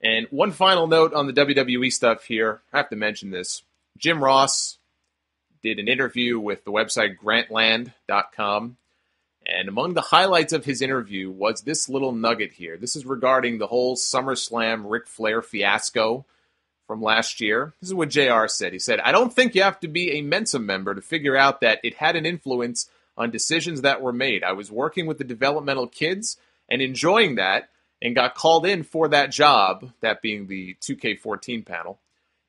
And one final note on the WWE stuff here. I have to mention this. Jim Ross did an interview with the website Grantland.com. And among the highlights of his interview was this little nugget here. This is regarding the whole SummerSlam Ric Flair fiasco from last year. This is what JR said. He said, "I don't think you have to be a Mensa member to figure out that it had an influence on decisions that were made. I was working with the developmental kids and enjoying that and got called in for that job," that being the 2K14 panel.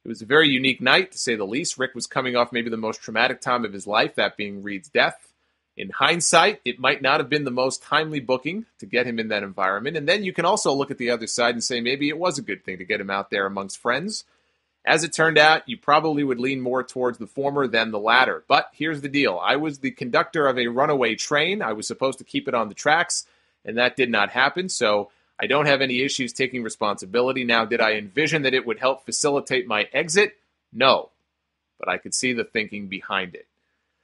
"It was a very unique night, to say the least. Rick was coming off maybe the most traumatic time of his life, that being Reed's death. In hindsight, it might not have been the most timely booking to get him in that environment. And then you can also look at the other side and say maybe it was a good thing to get him out there amongst friends. As it turned out, you probably would lean more towards the former than the latter. But here's the deal. I was the conductor of a runaway train. I was supposed to keep it on the tracks, and that did not happen. So I don't have any issues taking responsibility. Now, did I envision that it would help facilitate my exit? No. But I could see the thinking behind it.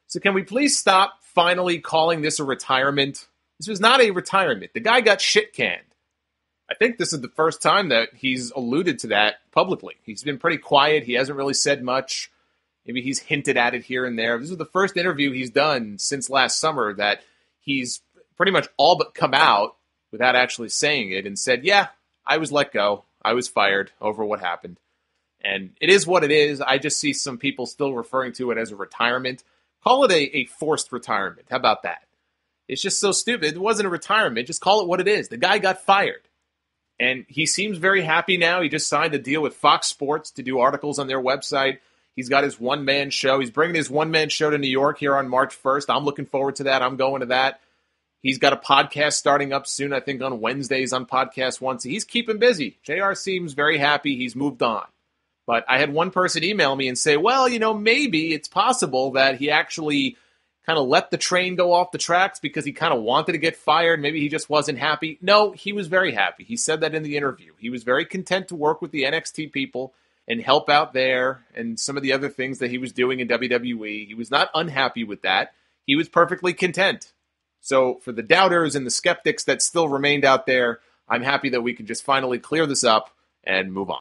So can we please stop finally calling this a retirement? This was not a retirement. The guy got shit canned. I think this is the first time that he's alluded to that publicly. He's been pretty quiet. He hasn't really said much. Maybe he's hinted at it here and there. This is the first interview he's done since last summer that he's pretty much all but come out without actually saying it and said, yeah, I was let go. I was fired over what happened. And it is what it is. I just see some people still referring to it as a retirement. Call it a forced retirement. How about that? It's just so stupid. It wasn't a retirement. Just call it what it is. The guy got fired. And he seems very happy now. He just signed a deal with Fox Sports to do articles on their website. He's got his one-man show. He's bringing his one-man show to New York here on March 1st. I'm looking forward to that. I'm going to that. He's got a podcast starting up soon, I think on Wednesdays on Podcast One. So he's keeping busy. JR seems very happy. He's moved on. But I had one person email me and say, well, maybe it's possible that he actually kind of let the train go off the tracks because he kind of wanted to get fired. Maybe he just wasn't happy. No, he was very happy. He said that in the interview. He was very content to work with the NXT people and help out there and some of the other things that he was doing in WWE. He was not unhappy with that. He was perfectly content. So for the doubters and the skeptics that still remained out there, I'm happy that we can just finally clear this up and move on.